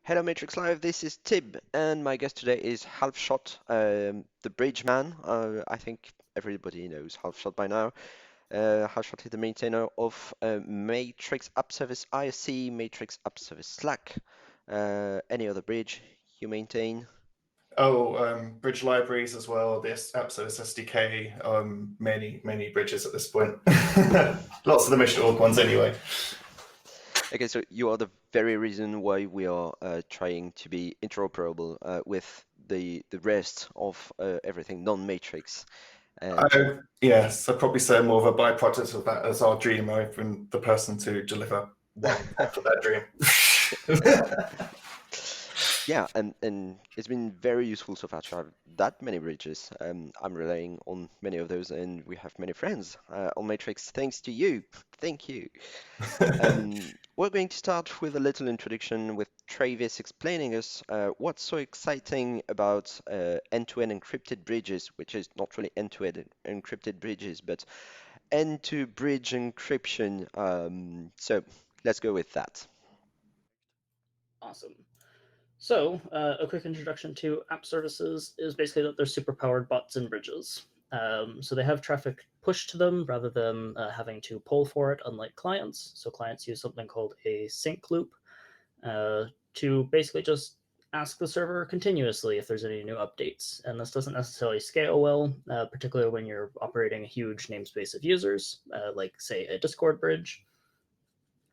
Hello Matrix Live, this is Tib, and my guest today is HookShot, the bridge man. I think everybody knows HookShot by now. HookShot is the maintainer of Matrix App Service ISC, Matrix App Service Slack, any other bridge you maintain. Bridge libraries as well, this app service SDK, many bridges at this point. Lots of the mission.org ones anyway. Okay, so you are the very reason why we are trying to be interoperable with the rest of everything non-Matrix. Yes, I'd probably say more of a byproduct of that as our dream. I've been the person to deliver half of that dream. Yeah, and it's been very useful so far to have that many bridges. I'm relying on many of those, and we have many friends on Matrix thanks to you. Thank you. We're going to start with a little introduction with Travis explaining us what's so exciting about end-to-end encrypted bridges, which is not really end-to-end encrypted bridges, but end-to-bridge encryption. So let's go with that. Awesome. So a quick introduction to app services is basically that they're superpowered bots and bridges. So they have traffic pushed to them rather than having to pull for it, unlike clients. So clients use something called a sync loop to basically just ask the server continuously if there's any new updates. And this doesn't necessarily scale well, particularly when you're operating a huge namespace of users, like, say, a Discord bridge.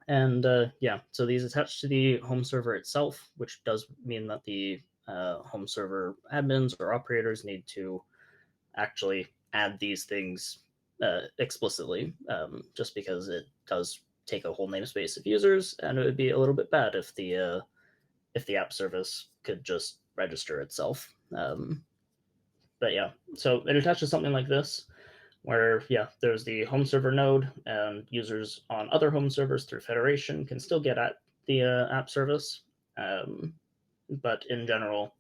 And yeah, so these attach to the home server itself, which does mean that the home server admins or operators need to actually add these things explicitly, just because it does take a whole namespace of users, and it would be a little bit bad if the app service could just register itself. But yeah, so it attaches something like this, where, yeah, there's the home server node, and users on other home servers through federation can still get at the app service. But in general,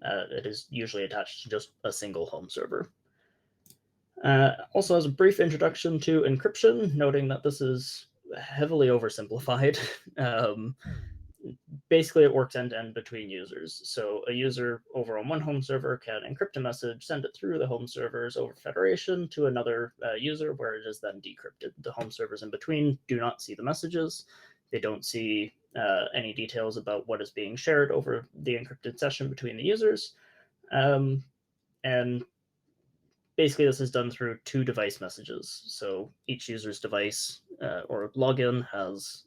it is usually attached to just a single home server. Also, as a brief introduction to encryption, noting that this is heavily oversimplified. Basically, it works end-to-end between users. So a user over on one home server can encrypt a message, send it through the home servers over federation to another user, where it is then decrypted. The home servers in between do not see the messages. They don't see any details about what is being shared over the encrypted session between the users. And basically, this is done through two device messages. So each user's device or login has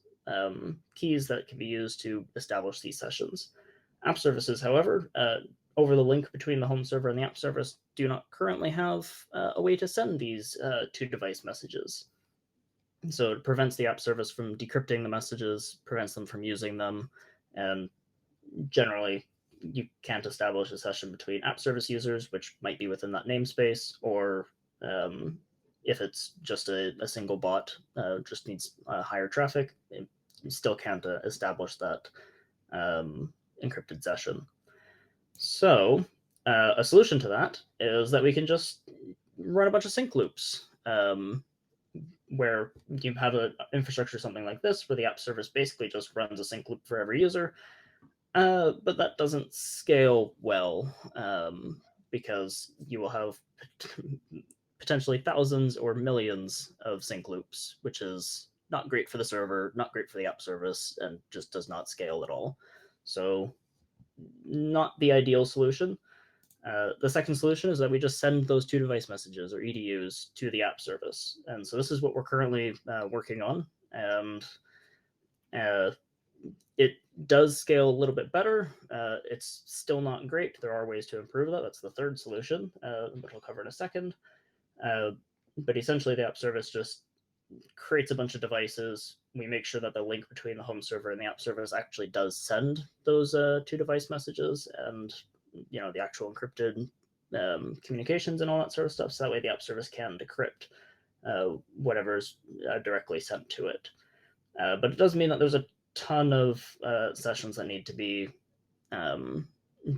keys that can be used to establish these sessions. App services, however, over the link between the home server and the app service, do not currently have a way to send these two device messages. So it prevents the app service from decrypting the messages, prevents them from using them, and generally you can't establish a session between app service users, which might be within that namespace, or if it's just a single bot, just needs higher traffic, you still can't establish that encrypted session. So a solution to that is that we can just run a bunch of sync loops, where you have an infrastructure something like this, where the app service basically just runs a sync loop for every user. But that doesn't scale well, because you will have potentially thousands or millions of sync loops, which is not great for the server, not great for the app service, and just does not scale at all. So not the ideal solution. The second solution is that we just send those two device messages, or EDUs, to the app service. And so this is what we're currently working on. And it does scale a little bit better. It's still not great. There are ways to improve that. That's the third solution, which I'll cover in a second. But essentially, the app service just creates a bunch of devices. We make sure that the link between the home server and the app service actually does send those two device messages, and the actual encrypted communications and all that sort of stuff. So that way, the app service can decrypt whatever's directly sent to it. But it does mean that there's a ton of sessions that need to be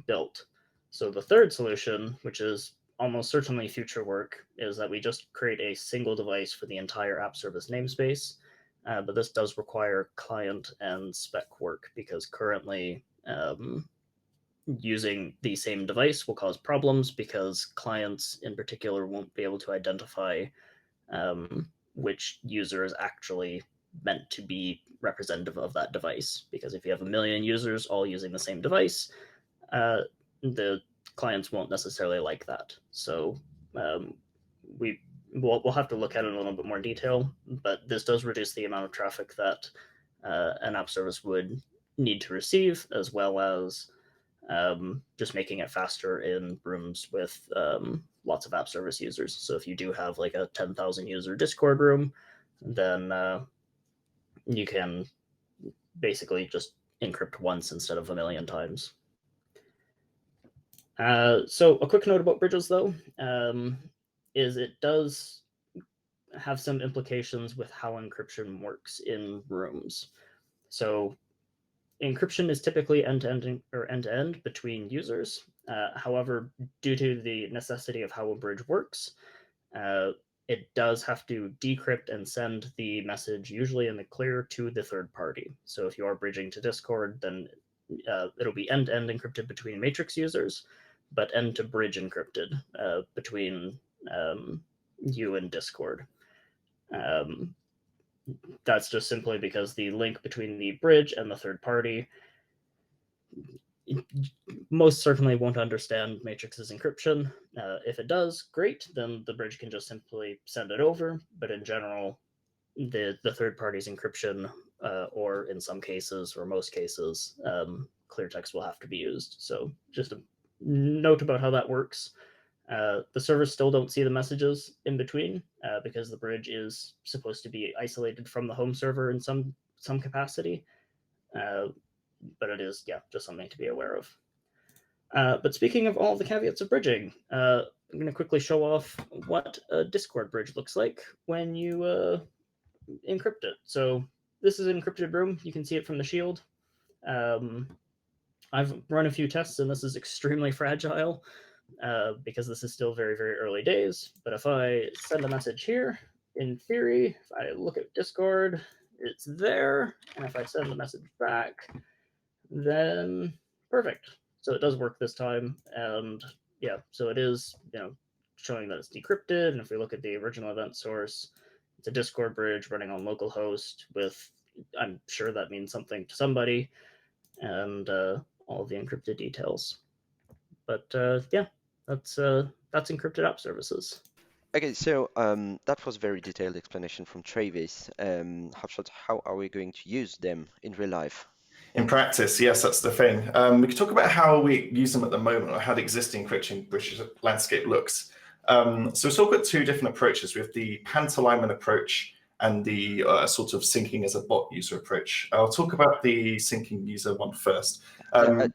built. So the third solution, which is almost certainly future work, is that we just create a single device for the entire app service namespace. But this does require client and spec work, because currently using the same device will cause problems because clients in particular won't be able to identify which user is actually meant to be representative of that device. Because if you have a million users all using the same device, the clients won't necessarily like that. So we'll have to look at it in a little bit more detail, but this does reduce the amount of traffic that an app service would need to receive, as well as just making it faster in rooms with lots of app service users. So if you do have like a 10,000 user Discord room, then you can basically just encrypt once instead of a million times. So a quick note about bridges, though, is it does have some implications with how encryption works in rooms. So encryption is typically end-to-end between users. However, due to the necessity of how a bridge works, it does have to decrypt and send the message, usually in the clear, to the third party. So if you are bridging to Discord, then it'll be end-to-end encrypted between Matrix users, but end-to-bridge encrypted between you and Discord. That's just simply because the link between the bridge and the third party most certainly won't understand Matrix's encryption. If it does, great, then the bridge can just simply send it over. But in general, the third party's encryption, or in some cases, or most cases, clear text will have to be used. So just a note about how that works. The servers still don't see the messages in between because the bridge is supposed to be isolated from the home server in some capacity. But it is, just something to be aware of. But speaking of all the caveats of bridging, I'm going to quickly show off what a Discord bridge looks like when you encrypt it. So this is an encrypted room. You can see it from the shield. I've run a few tests, and this is extremely fragile because this is still very, very early days. But if I send a message here, in theory, if I look at Discord, it's there. And if I send the message back, then perfect. So it does work this time. And so it is, showing that it's decrypted. And if we look at the original event source, it's a Discord bridge running on localhost with, I'm sure that means something to somebody, and all the encrypted details. But that's encrypted app services. Okay, so that was a very detailed explanation from Travis. HookShot, how are we going to use them in real life? In practice, yes, that's the thing. We could talk about how we use them at the moment, or how the existing encryption bridge landscape looks. So we've sort of got two different approaches. We have the panalignment approach and the sort of syncing as a bot user approach. I'll talk about the syncing user one first.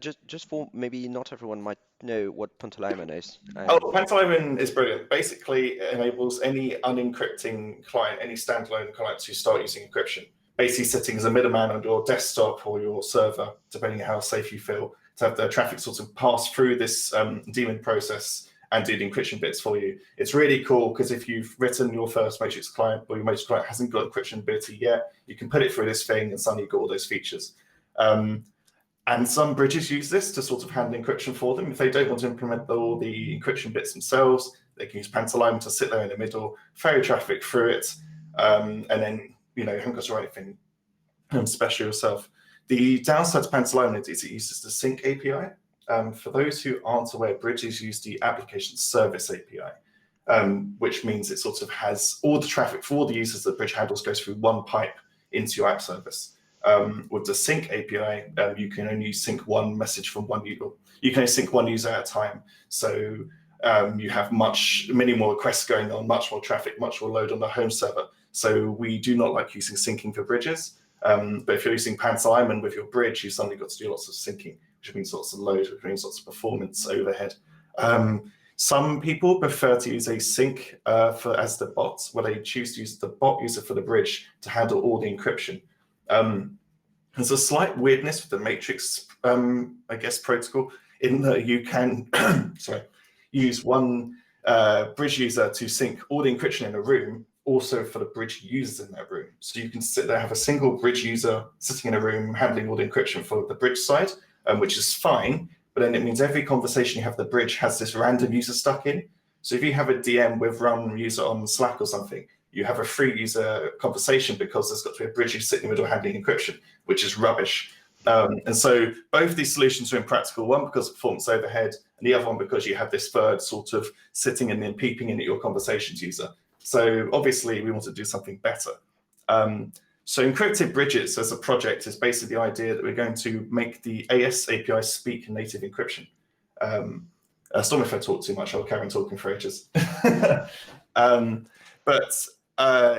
Just for maybe not everyone might know what panalignment is. Panalignment is brilliant. Basically, it enables any unencrypting client, any standalone client, to start using encryption. Basically sitting as a middleman on your desktop or your server, depending on how safe you feel, to have the traffic sort of pass through this daemon process and do the encryption bits for you. It's really cool because if you've written your first Matrix client, or your Matrix client hasn't got encryption ability yet, you can put it through this thing and suddenly you've got all those features. And some bridges use this to sort of handle encryption for them. If they don't want to implement all the encryption bits themselves, they can use panalignment to sit there in the middle, ferry traffic through it, and then you haven't got to write anything special yourself. The downside to panalignment is it uses the sync API. For those who aren't aware, bridges use the application service API, which means it sort of has all the traffic for all the users that bridge handles goes through one pipe into your app service. With the sync API, you can only sync one message from one user. You can only sync one user at a time. So you have many more requests going on, much more traffic, much more load on the home server. So we do not like using syncing for bridges. But if you're using panalignment with your bridge, you suddenly got to do lots of syncing, which means lots of load, which means lots of performance overhead. Some people prefer to use a sync as the bot, where they choose to use the bot user for the bridge to handle all the encryption. There's a slight weirdness with the Matrix, protocol in that you can use one bridge user to sync all the encryption in a room, also for the bridge users in that room. So you can sit there, have a single bridge user sitting in a room handling all the encryption for the bridge side, which is fine. But then it means every conversation you have with the bridge has this random user stuck in. So if you have a DM with run user on Slack or something, you have a free user conversation because there's got to be a bridge sitting in the middle handling encryption, which is rubbish. And so both these solutions are impractical, one because of performance overhead, and the other one because you have this third sort of sitting and then peeping in at your conversations user. So obviously we want to do something better. So encrypted bridges as a project is basically the idea that we're going to make the AS API speak native encryption. Storm, if I talk too much, I'll carry on talking for ages.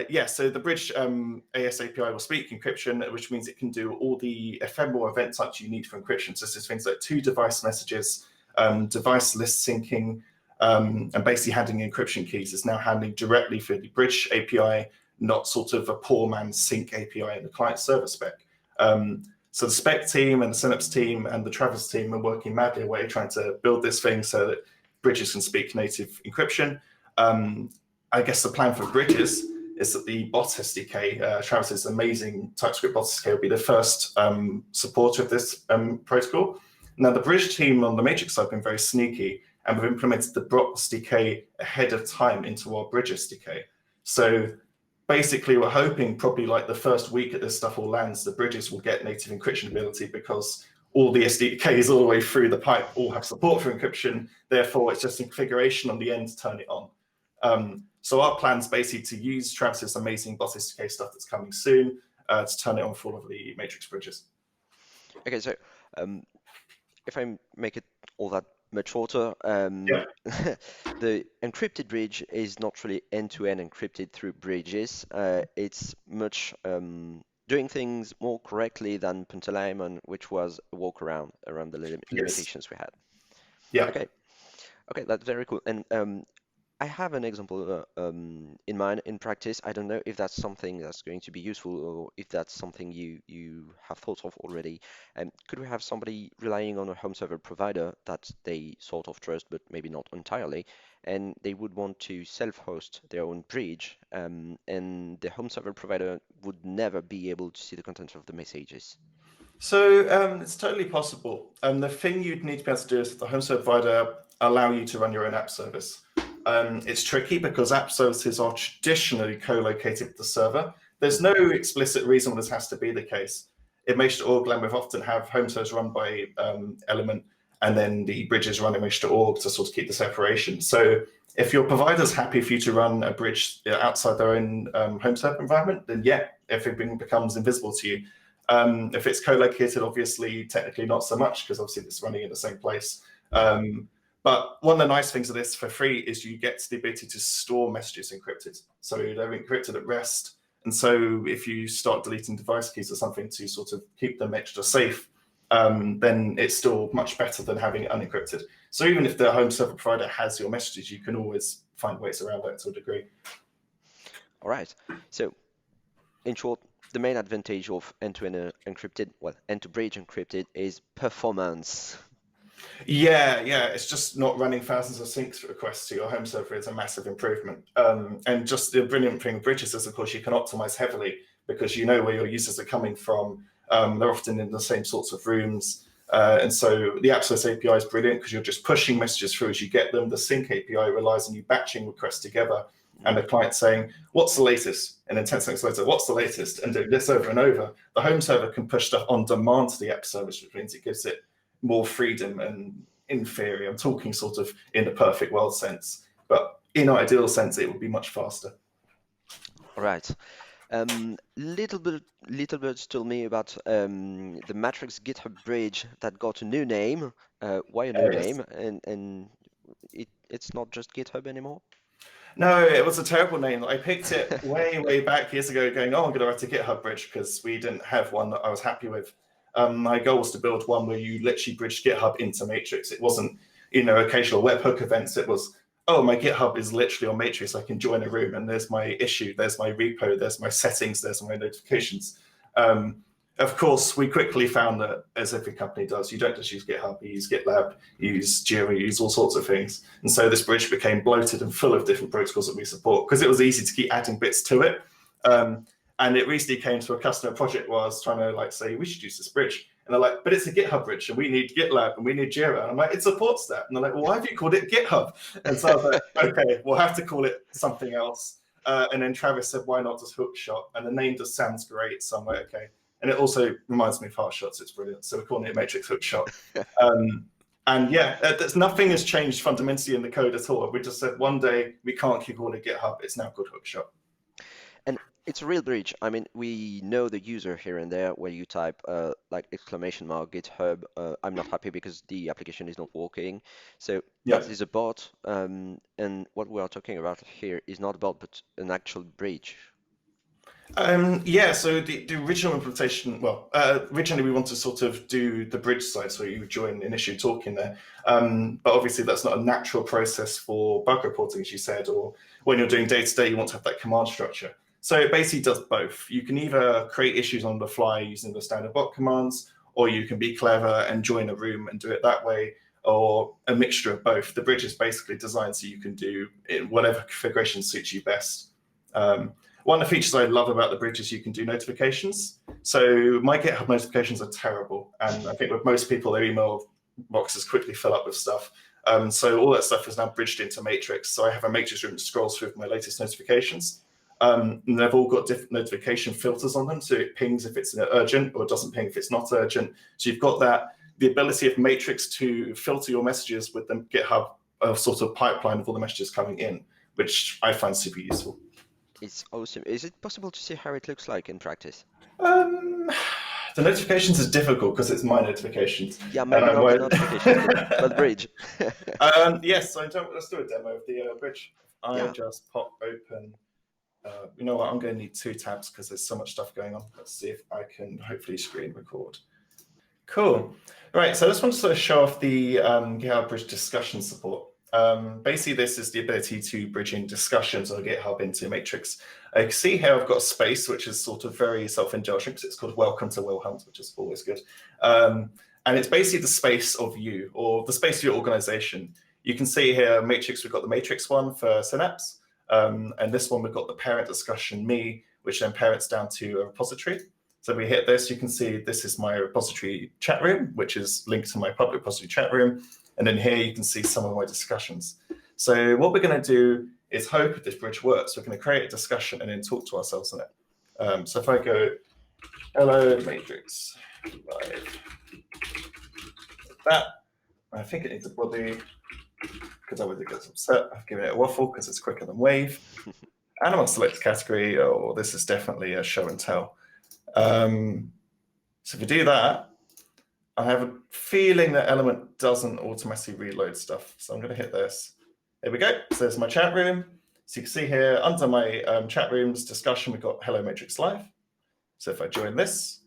Yeah, so the bridge AS API will speak encryption, which means it can do all the ephemeral event types you need for encryption. So this is things like 2 device messages, device list syncing, and basically handling encryption keys. It's now handling directly for the bridge API, not sort of a poor man's sync API in the client server spec. So the spec team and the Synapse team and the Travis team are working madly away trying to build this thing so that bridges can speak native encryption. I guess the plan for bridges is that the bot SDK, Travis's amazing TypeScript bot SDK, will be the first supporter of this protocol. Now, the bridge team on the Matrix side have been very sneaky, and we've implemented the bot SDK ahead of time into our bridge SDK. So basically, we're hoping probably like the first week that this stuff all lands, the bridges will get native encryption ability because all the SDKs all the way through the pipe all have support for encryption. Therefore, it's just a configuration on the end to turn it on. So our plan is basically to use Travis's amazing bot SDK stuff that's coming soon to turn it on for all of the Matrix bridges. Okay, so if I make it all that much shorter, the encrypted bridge is not really end-to-end encrypted through bridges. It's much doing things more correctly than Pentalemon, which was a walk around the limitations we had. Yeah. Okay, that's very cool. And I have an example in mind in practice. I don't know if that's something that's going to be useful or if that's something you have thought of already. Could we have somebody relying on a home server provider that they sort of trust, but maybe not entirely, and they would want to self-host their own bridge, and the home server provider would never be able to see the content of the messages? So it's totally possible. The thing you'd need to be able to do is that the home server provider allow you to run your own app service. It's tricky because app services are traditionally co-located with the server. There's no explicit reason why this has to be the case. In Matrix.org, we've often have home servers run by Element, and then the bridges run in Matrix.org to sort of keep the separation. So if your provider's happy for you to run a bridge outside their own home server environment, then yeah, everything becomes invisible to you. If it's co-located, obviously, technically not so much, because obviously it's running in the same place. But one of the nice things of this for free is you get the ability to store messages encrypted. So they're encrypted at rest. And so if you start deleting device keys or something to sort of keep them extra safe, then it's still much better than having it unencrypted. So even if the home server provider has your messages, you can always find ways around that to a degree. All right. So in short, the main advantage of end-to-end encrypted, well, end-to-bridge encrypted is performance. Yeah, it's just not running thousands of sync requests to your home server is a massive improvement. And just the brilliant thing with bridges is, of course, you can optimize heavily because you know where your users are coming from. They're often in the same sorts of rooms. And so the app service API is brilliant because you're just pushing messages through as you get them. The sync API relies on you batching requests together and the client saying, what's the latest? And then 10 seconds later, what's the latest? And doing this over and over. The home server can push stuff on demand to the app service, which means it gives it more freedom. And in theory, I'm talking sort of in the perfect world sense, but in ideal sense, it would be much faster. All right. Little birds told me about the Matrix-GitHub bridge that got a new name. Why a new name? And it's not just GitHub anymore? No, it was a terrible name. I picked it way back years ago going, oh, I'm going to write a GitHub bridge because we didn't have one that I was happy with. My goal was to build one where you literally bridged GitHub into Matrix. It wasn't, occasional webhook events. It was, oh, my GitHub is literally on Matrix. I can join a room and there's my issue, there's my repo, there's my settings, there's my notifications. Of course, we quickly found that, as every company does, you don't just use GitHub, you use GitLab, you use Jira, you use all sorts of things. And so this bridge became bloated and full of different protocols that we support because it was easy to keep adding bits to it. And it recently came to a customer project where I was trying to say, we should use this bridge. And they're like, but it's a GitHub bridge, and we need GitLab, and we need Jira. And I'm like, it supports that. And they're like, well, why have you called it GitHub? And so I was like, okay, we'll have to call it something else. And then Travis said, why not just HookShot? And the name just sounds great, so I'm like, okay. And it also reminds me of HookShots. It's brilliant. So we're calling it Matrix HookShot. And yeah, there's nothing has changed fundamentally in the code at all. We just said one day we can't keep calling it GitHub. It's now called HookShot. And it's a real bridge. I mean, we know the user here and there where you type like exclamation mark GitHub. I'm not happy because the application is not working. So that is a bot. And what we are talking about here is not a bot, but an actual bridge. Yeah, so the original implementation, well, originally we wanted to sort of do the bridge side, so you join initially talking there. But obviously that's not a natural process for bug reporting, as you said, or when you're doing day-to-day, you want to have that command structure. So it basically does both. You can either create issues on the fly using the standard bot commands, or you can be clever and join a room and do it that way, or a mixture of both. The bridge is basically designed so you can do it whatever configuration suits you best. One of the features I love about the bridge is you can do notifications. So my GitHub notifications are terrible. And I think with most people, their email boxes quickly fill up with stuff. So all that stuff is now bridged into Matrix. So I have a Matrix room that scrolls through my latest notifications. And they've all got different notification filters on them. So it pings if it's urgent or it doesn't ping if it's not urgent. So you've got the ability of Matrix to filter your messages with the GitHub sort of pipeline of all the messages coming in, which I find super useful. It's awesome. Is it possible to see how it looks like in practice? The notifications is difficult because it's my notifications. Yeah, maybe not the notifications, but bridge. Yes, so let's do a demo of the bridge. I just pop open. You know what? I'm going to need 2 tabs because there's so much stuff going on. Let's see if I can hopefully screen record. Cool. All right, so I just want to sort of show off the GitHub Bridge discussion support. Basically, this is the ability to bridge in discussions on GitHub into Matrix. You can see here I've got a space which is sort of very self-indulgent because it's called Welcome to Will Hunt, which is always good. And it's basically the space of you or the space of your organization. You can see here Matrix, we've got the Matrix one for Synapse. And this one, we've got the parent discussion, me, which then parents down to a repository. So we hit this, you can see this is my repository chat room, which is linked to my public repository chat room. And then here you can see some of my discussions. So what we're going to do is hope this bridge works. We're going to create a discussion and then talk to ourselves in it. So if I go, hello, Matrix, live, like that, I think it needs a body, because I would get upset. I've given it a waffle because it's quicker than Wave. And I'm going to select category. Oh, this is definitely a show and tell. So if we do that, I have a feeling that Element doesn't automatically reload stuff. So I'm going to hit this. There we go. So there's my chat room. So you can see here under my chat rooms discussion, we've got Hello Matrix Live. So if I join this,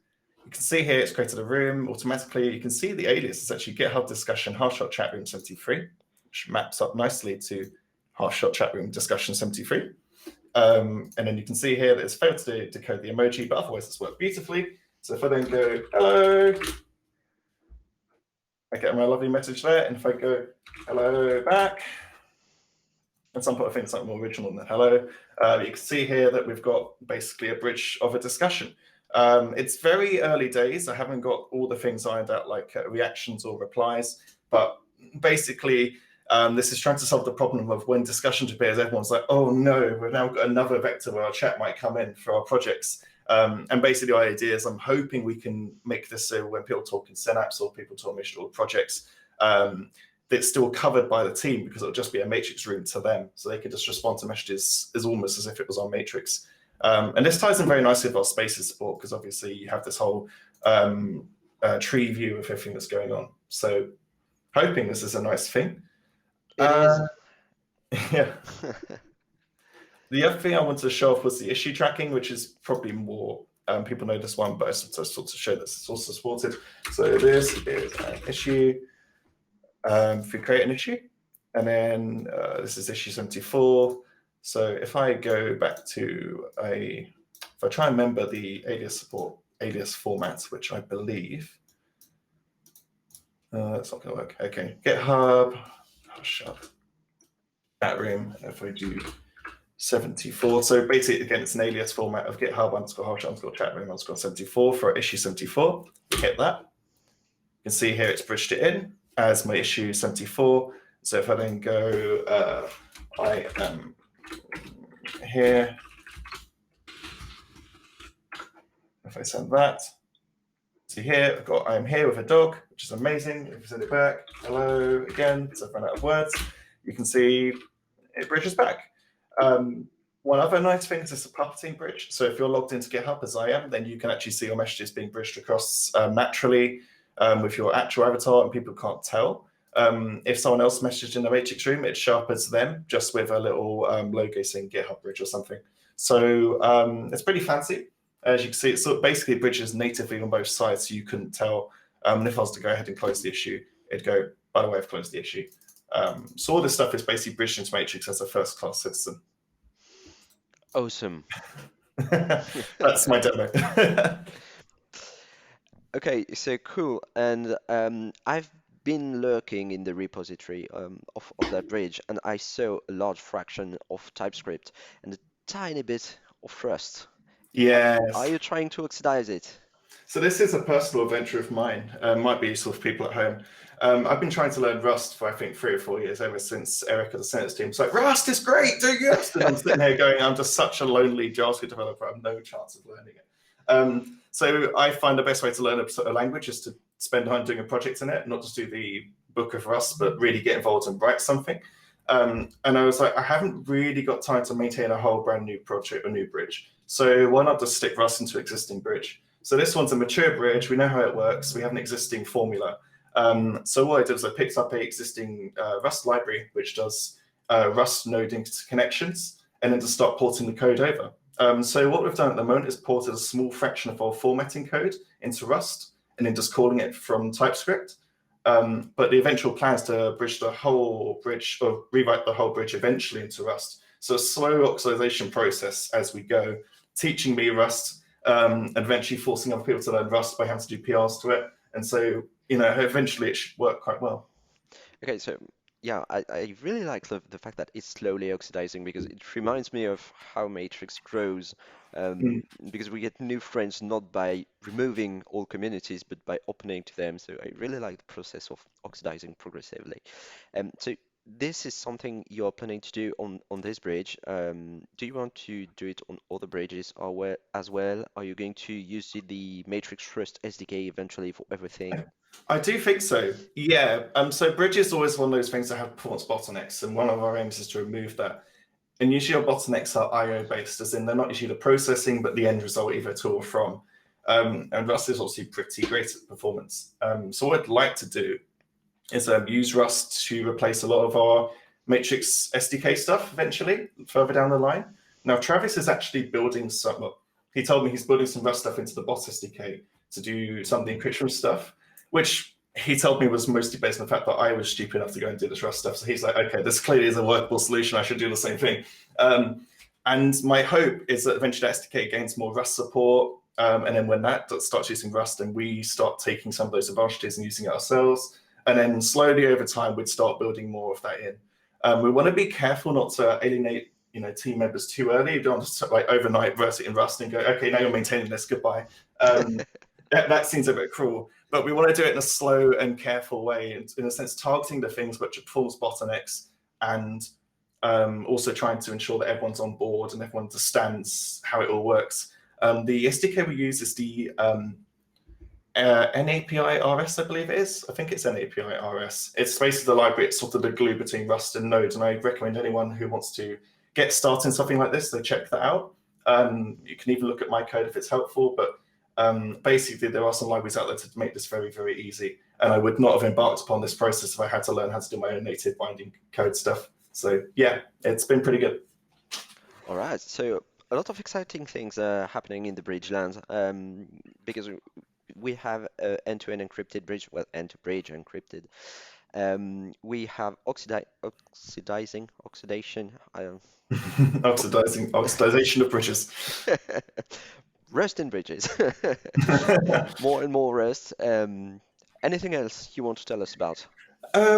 you can see here it's created a room automatically. You can see the alias is actually GitHub discussion HookShot chat room 73, which maps up nicely to HookShot chat room discussion 73. And then you can see here that it's failed to decode the emoji, but otherwise it's worked beautifully. So if I then go, hello, I get my lovely message there. And if I go, hello back, and some point I think something more original than hello, you can see here that we've got basically a bridge of a discussion. It's very early days. I haven't got all the things ironed out like reactions or replies, but basically this is trying to solve the problem of when discussion appears, everyone's like, oh no, we've now got another vector where our chat might come in for our projects. And basically the idea is I'm hoping we can make this so when people talk in Synapse or people talk in projects, it's still covered by the team because it'll just be a Matrix room to them. So they can just respond to messages as almost as if it was on Matrix. And this ties in very nicely with our spaces support because obviously you have this whole tree view of everything that's going on. So hoping this is a nice thing. It is. Yeah. The other thing I wanted to show off was the issue tracking, which is probably more, people know this one, but I sort of show that it's also supported. So this is an issue. If we create an issue, and then this is issue 74. So if I go back to if I try and remember the alias format, which I believe, it's not going to work. Okay, GitHub, HookShot, chat room, and if I do 74. So basically, again, it's an alias format of GitHub _HookShot _chat room _74 for issue 74. We hit that. can see here it's bridged it in as my issue 74. So if I then go, I am here, if I send that, see here, I've got I am here with a dog, which is amazing. If you send it back, hello again, so I've run out of words, you can see it bridges back. One other nice thing is it's a puppeting bridge. So if you're logged into GitHub, as I am, then you can actually see your messages being bridged across naturally with your actual avatar, and people can't tell. If someone else messaged in the Matrix room, it sharpens them just with a little logo saying GitHub bridge or something. So it's pretty fancy. As you can see, it sort of basically bridges natively on both sides, so you couldn't tell. And if I was to go ahead and close the issue, it'd go, by the way, I've closed the issue. So all this stuff is basically bridged into Matrix as a first-class citizen. Awesome. That's my demo. Okay, so cool. And I've been lurking in the repository of that bridge, and I saw a large fraction of TypeScript and a tiny bit of Rust. Yes. Are you trying to oxidize it? So this is a personal adventure of mine. Might be useful for people at home. I've been trying to learn Rust for, I think, 3 or 4 years, ever since Eric at the Senate team was like, Rust is great, do Rust! And I'm sitting here going, I'm just such a lonely JavaScript developer, I have no chance of learning it. So I find the best way to learn a language is to spend time doing a project in it, not just do the book of Rust, but really get involved and write something. And I was like, I haven't really got time to maintain a whole brand new project, a new bridge. So why not just stick Rust into existing bridge? So this one's a mature bridge. We know how it works. We have an existing formula. So what I did was I picked up a existing Rust library, which does Rust noding connections, and then to start porting the code over. So what we've done at the moment is ported a small fraction of our formatting code into Rust, and then just calling it from TypeScript. But the eventual plan is to bridge the whole bridge, or rewrite the whole bridge eventually into Rust. So a slow oxidization process as we go, teaching me Rust, and eventually forcing other people to learn Rust by having to do PRs to it. And so, eventually it should work quite well. Okay, so yeah, I really like the fact that it's slowly oxidizing, because it reminds me of how Matrix grows, because we get new friends not by removing all communities, but by opening to them. So I really like the process of oxidizing progressively. So this is something you're planning to do on this bridge. Do you want to do it on other bridges as well? Are you going to use the Matrix Rust SDK eventually for everything? I do think so. Yeah. So bridge is always one of those things that have performance bottlenecks, and one of our aims is to remove that. And usually our bottlenecks are IO based, as in they're not usually the processing, but the end result, either to or from. And Rust is obviously pretty great at performance. So what I'd like to do is use Rust to replace a lot of our Matrix SDK stuff eventually, further down the line. Now, Travis is actually building some, well, he told me he's building some Rust stuff into the bot SDK to do some of the encryption stuff, which he told me was mostly based on the fact that I was stupid enough to go and do this Rust stuff. So he's like, okay, this clearly is a workable solution. I should do the same thing. And my hope is that eventually that SDK gains more Rust support. And then when that starts using Rust, and we start taking some of those advantages and using it ourselves, and then slowly over time, we'd start building more of that in. We want to be careful not to alienate team members too early. You don't just like overnight verse it in Rust and go, okay, now you're maintaining this, goodbye. That seems a bit cruel, but we want to do it in a slow and careful way, in a sense, targeting the things which are performance bottlenecks, and also trying to ensure that everyone's on board and everyone understands how it all works. The SDK we use is the NAPI RS, I believe it is. I think it's NAPI RS. It's basically the library. It's sort of the glue between Rust and Node, and I recommend anyone who wants to get started in something like this, they check that out. You can even look at my code if it's helpful, but basically there are some libraries out there to make this very, very easy. And I would not have embarked upon this process if I had to learn how to do my own native binding code stuff. So yeah, it's been pretty good. All right, so a lot of exciting things are happening in the bridge land, because we have end-to-end encrypted bridge, well, end-to-bridge encrypted. We have oxidization. Oxidization of bridges. Rust in bridges. More and more Rust. Anything else you want to tell us about?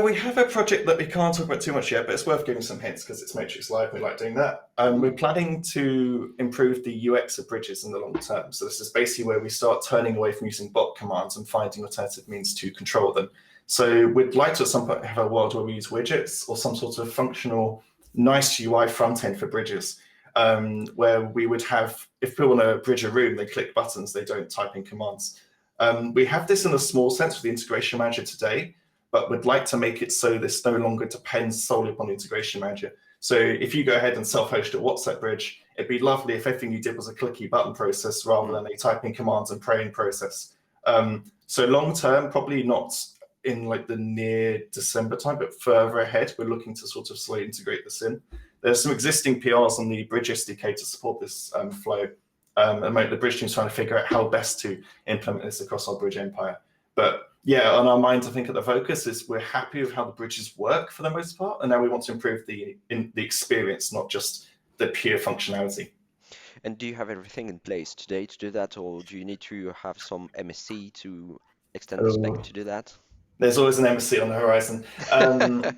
We have a project that we can't talk about too much yet, but it's worth giving some hints because it's Matrix Live. We like doing that. We're planning to improve the UX of Bridges in the long term. So this is basically where we start turning away from using bot commands and finding alternative means to control them. So we'd like to at some point have a world where we use widgets or some sort of functional, nice UI front end for Bridges, where we would have, if people want to bridge a room, they click buttons, they don't type in commands. We have this in a small sense with the integration manager today, but would like to make it so this no longer depends solely upon the integration manager. So if you go ahead and self-host a WhatsApp bridge, it'd be lovely if everything you did was a clicky button process rather than a typing commands and praying process. So long term, probably not in like the near December time, but further ahead, we're looking to sort of slowly integrate this in. There's some existing PRs on the Bridge SDK to support this flow. And the Bridge team's trying to figure out how best to implement this across our Bridge empire. But yeah, on our minds, I think at the focus is we're happy with how the bridges work for the most part, and now we want to improve the experience, not just the pure functionality. And do you have everything in place today to do that, or do you need to have some MSC to extend the spec to do that? There's always an MSC on the horizon.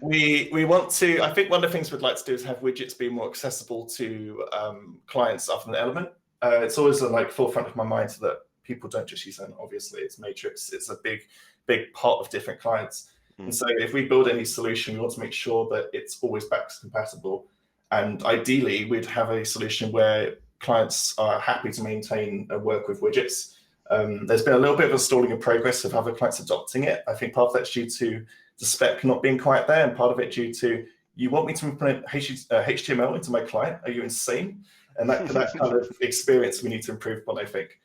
We want to, I think one of the things we'd like to do is have widgets be more accessible to clients other than Element. It's always like forefront of my mind so that people don't just use Element. Obviously, it's Matrix. It's a big part of different clients. And so if we build any solution, we want to make sure that it's always backwards compatible. And ideally, we'd have a solution where clients are happy to maintain a work with widgets. There's been a little bit of a stalling of progress of other clients adopting it. I think part of that's due to the spec not being quite there, and part of it due to, you want me to implement HTML into my client? Are you insane? And that kind of experience we need to improve upon, I think.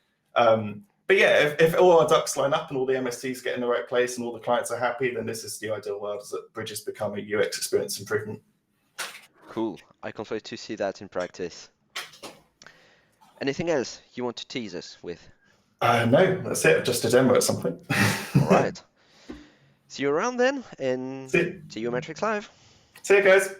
But yeah, if all our ducks line up and all the MSCs get in the right place and all the clients are happy, then this is the ideal world, is that Bridges become a UX experience improvement. Cool. I can't wait to see that in practice. Anything else you want to tease us with? No, that's it. Just a demo at some point. All right. See you around then, and see you Matrix Live. See you guys.